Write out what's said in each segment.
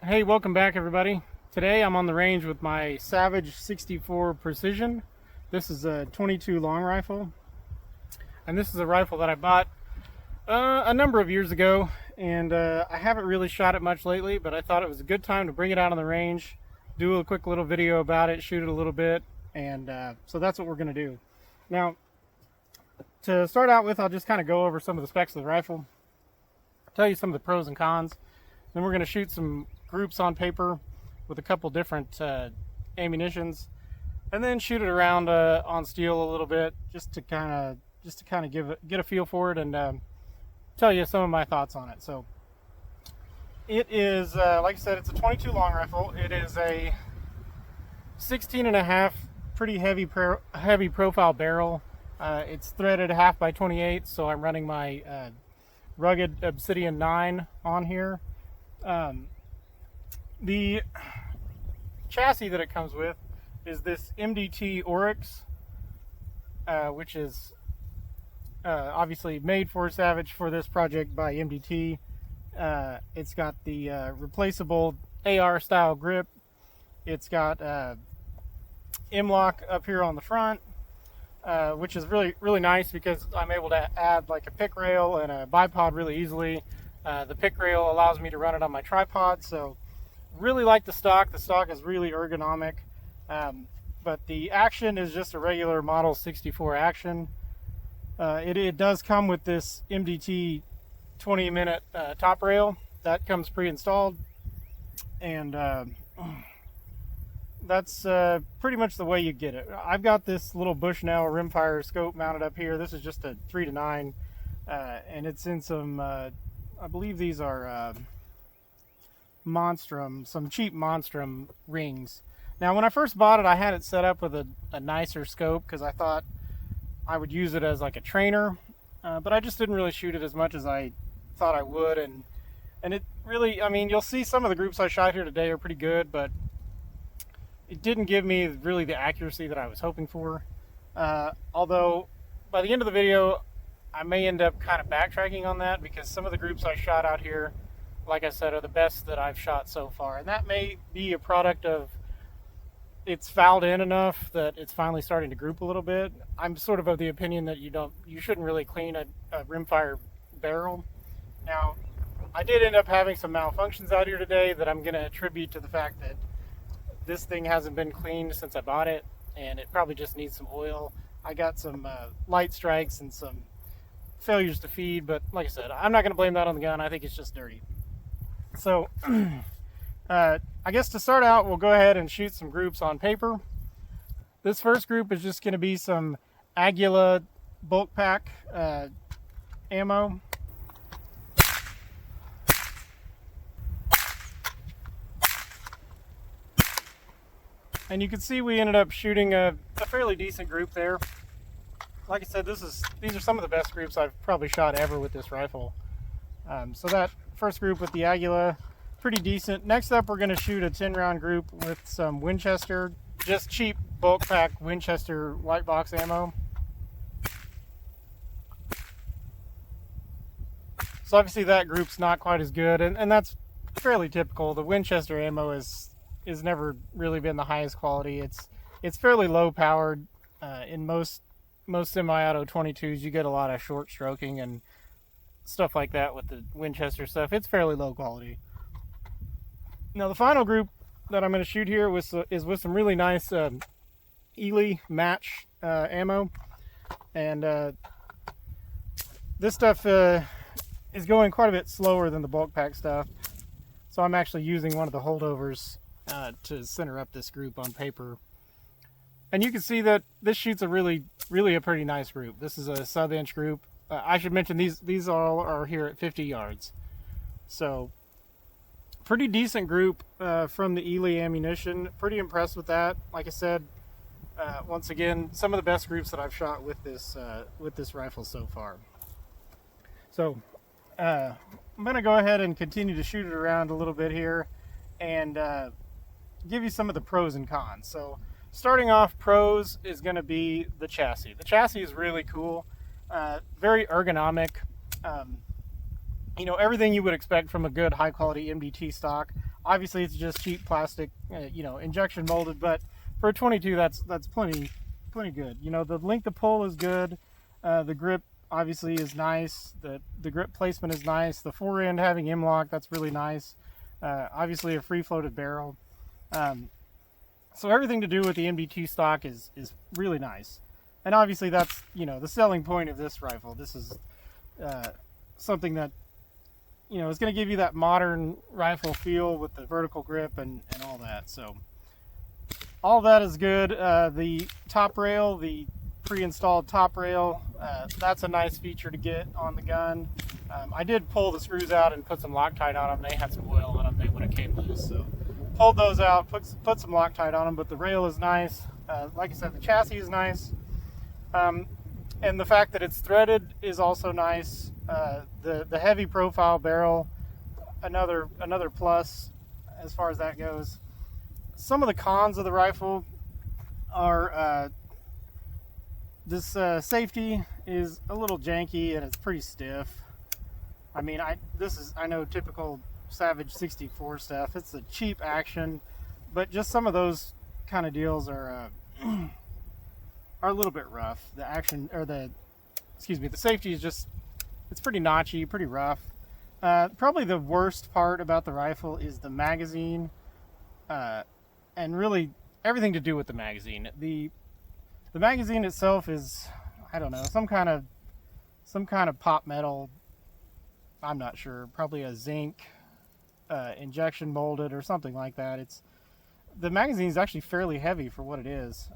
Hey, welcome back everybody. Today I'm on the range with my Savage 64 Precision. This is a 22 long rifle, and this is a rifle that I bought a number of years ago, and I haven't really shot it much lately, but I thought it was a good time to bring it out on the range, do a quick little video about it, shoot it a little bit, and so that's what we're going to do. Now, to start out with, I'll just kind of go over some of the specs of the rifle, tell you some of the pros and cons, then we're going to shoot some groups on paper with a couple different ammunitions, and then shoot it around on steel a little bit, just to kind of get a feel for it and tell you some of my thoughts on it. So it is, like I said, it's a 22 long rifle. It is a 16.5 pretty heavy profile barrel. It's threaded 1/2 by 28, so I'm running my rugged Obsidian 9 on here. The chassis that it comes with is this MDT Oryx, which is obviously made for Savage for this project by MDT. It's got the replaceable AR style grip. It's got M-LOK up here on the front, which is really nice because I'm able to add like a pick rail and a bipod really easily. The pick rail allows me to run it on my tripod, so really like the stock. The stock is really ergonomic, but the action is just a regular Model 64 action. It does come with this MDT 20-minute top rail that comes pre-installed, and that's pretty much the way you get it. I've got this little Bushnell rimfire scope mounted up here. This is just a 3-9, and it's in some I believe these are Monstrum, some cheap Monstrum rings. Now, when I first bought it, I had it set up with a nicer scope because I thought I would use it as like a trainer, but I just didn't really shoot it as much as I thought I would, and it really, I mean, you'll see some of the groups I shot here today are pretty good, but it didn't give me really the accuracy that I was hoping for. Although by the end of the video, I may end up kind of backtracking on that because some of the groups I shot out here, like I said, are the best that I've shot so far. And that may be a product of it's fouled in enough that it's finally starting to group a little bit. I'm sort of the opinion that you shouldn't really clean a rimfire barrel. Now, I did end up having some malfunctions out here today that I'm going to attribute to the fact that this thing hasn't been cleaned since I bought it, and it probably just needs some oil. I got some light strikes and some failures to feed, but like I said, I'm not going to blame that on the gun. I think it's just dirty. So I guess to start out, we'll go ahead and shoot some groups on paper. This first group is just going to be some Aguila bulk pack ammo. And you can see we ended up shooting a fairly decent group there. Like I said, these are some of the best groups I've probably shot ever with this rifle. So that first group with the Aguila, pretty decent. Next up, we're going to shoot a 10-round group with some Winchester, just cheap bulk pack Winchester white box ammo. So obviously that group's not quite as good, and that's fairly typical. The Winchester ammo is never really been the highest quality. It's fairly low powered. In most semi-auto 22s, you get a lot of short stroking and stuff like that with the Winchester stuff. It's fairly low quality. Now, the final group that I'm going to shoot here is with some really nice Ely match ammo, and this stuff is going quite a bit slower than the bulk pack stuff, so I'm actually using one of the holdovers to center up this group on paper. And you can see that this shoots a really a pretty nice group. This is a sub-inch group. I should mention these all are here at 50 yards. So pretty decent group from the Ely ammunition. Pretty impressed with that. Like I said, once again, some of the best groups that I've shot with this rifle so far. So I'm going to go ahead and continue to shoot it around a little bit here and give you some of the pros and cons. So starting off, pros is going to be the chassis. The chassis is really cool, very ergonomic. You know, everything you would expect from a good high quality MDT stock. Obviously, it's just cheap plastic, injection molded, but for a 22, that's plenty good. The length of pull is good. The grip obviously is nice. The grip placement is nice. The forend having M-LOK, that's really nice. Obviously, a free floated barrel. So everything to do with the MD2 stock is really nice. And obviously, that's the selling point of this rifle. This is something that is going to give you that modern rifle feel with the vertical grip and all that. So all that is good. The top rail, the pre-installed top rail, that's a nice feature to get on the gun. I did pull the screws out and put some Loctite on them. They had some oil on them. They would have came loose, so pulled those out, put some Loctite on them. But the rail is nice. Like I said, the chassis is nice, and the fact that it's threaded is also nice. The heavy profile barrel, another plus as far as that goes. Some of the cons of the rifle are this safety is a little janky and it's pretty stiff. I mean, I know typical Savage 64 stuff. It's a cheap action, but just some of those kind of deals are a little bit rough. The action, or the safety is just, it's pretty notchy, pretty rough. Probably the worst part about the rifle is the magazine, and really everything to do with the magazine. The magazine itself is, I don't know, some kind of pop metal. I'm not sure. Probably a zinc injection molded or something like that. The magazine is actually fairly heavy for what it is,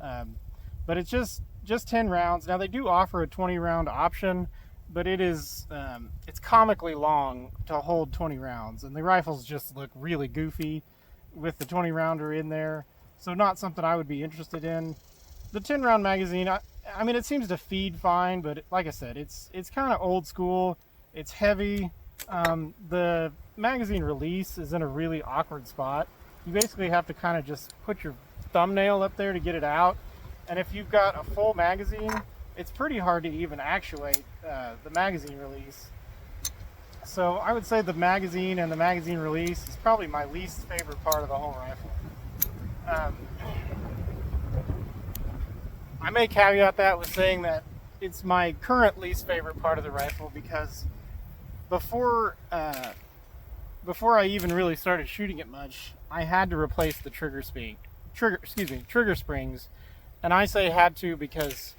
but it's just 10 rounds. Now they do offer a 20 round option, but it's comically long to hold 20 rounds, and the rifles just look really goofy with the 20 rounder in there. So not something I would be interested in. The 10 round magazine, I mean, it seems to feed fine, but like I said, it's kind of old school. It's heavy. The magazine release is in a really awkward spot. You basically have to kind of just put your thumbnail up there to get it out. And if you've got a full magazine, it's pretty hard to even actuate the magazine release. So I would say the magazine and the magazine release is probably my least favorite part of the whole rifle. I may caveat that with saying that it's my current least favorite part of the rifle because before I even really started shooting it much, I had to replace the trigger springs, and I say had to because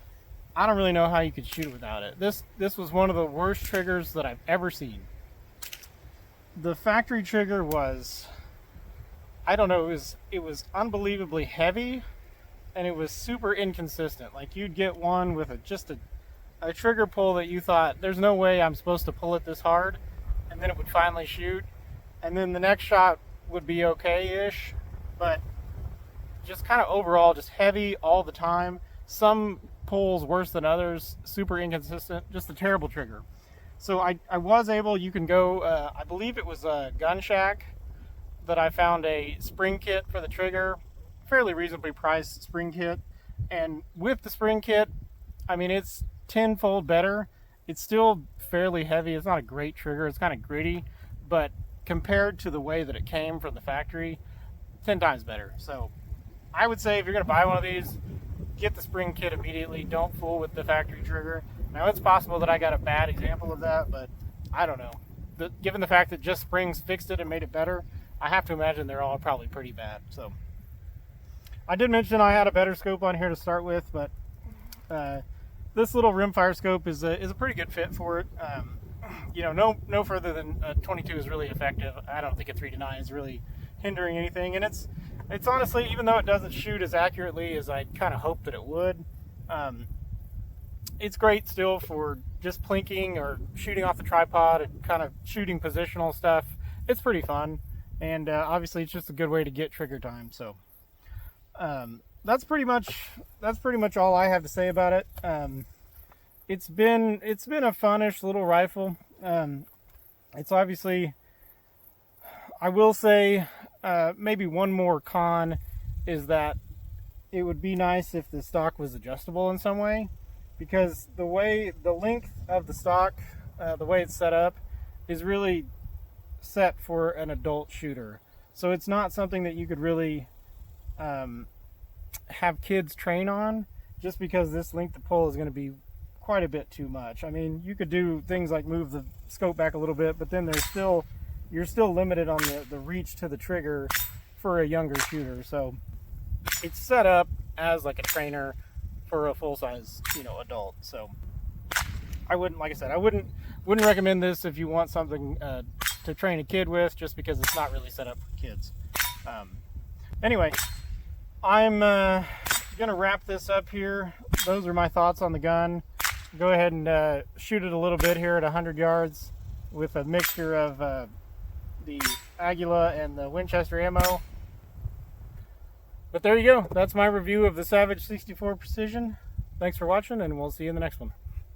I don't really know how you could shoot without it. This was one of the worst triggers that I've ever seen. The factory trigger was, I don't know, it was unbelievably heavy, and it was super inconsistent. Like you'd get one with just a trigger pull that you thought, there's no way I'm supposed to pull it this hard, and then it would finally shoot, and then the next shot would be okay-ish, but just kind of overall just heavy all the time. Some pulls worse than others, super inconsistent, just a terrible trigger. So I was able, you can go, I believe it was a Gun Shack that I found a spring kit for the trigger, fairly reasonably priced spring kit, and with the spring kit, I mean, it's tenfold better. It's still fairly heavy. It's not a great trigger. It's kind of gritty, but compared to the way that it came from the factory, 10 times better. So I would say if you're going to buy one of these, get the spring kit immediately. Don't fool with the factory trigger. Now, it's possible that I got a bad example of that, but I don't know. Given the fact that just springs fixed it and made it better, I have to imagine they're all probably pretty bad. So I did mention I had a better scope on here to start with, but this little rimfire scope is a pretty good fit for it. No further than a 22 is really effective. I don't think a 3-9 is really hindering anything, and it's honestly, even though it doesn't shoot as accurately as I kind of hoped that it would, it's great still for just plinking or shooting off the tripod and kind of shooting positional stuff. It's pretty fun, and obviously it's just a good way to get trigger time. So that's pretty much all I have to say about it. It's been a funnish little rifle. It's obviously, I will say, maybe one more con is that it would be nice if the stock was adjustable in some way, because the length of the stock, the way it's set up, is really set for an adult shooter. So it's not something that you could really have kids train on, just because this length of pull is going to be quite a bit too much. I mean, you could do things like move the scope back a little bit, but then you're still limited on the reach to the trigger for a younger shooter. So it's set up as like a trainer for a full-size, adult. So I wouldn't, like I said, I wouldn't recommend this if you want something to train a kid with, just because it's not really set up for kids. Anyway, I'm gonna wrap this up here. Those are my thoughts on the gun. Go ahead and shoot it a little bit here at 100 yards with a mixture of the Aguila and the Winchester ammo. But there you go. That's my review of the Savage 64 Precision. Thanks for watching, and we'll see you in the next one.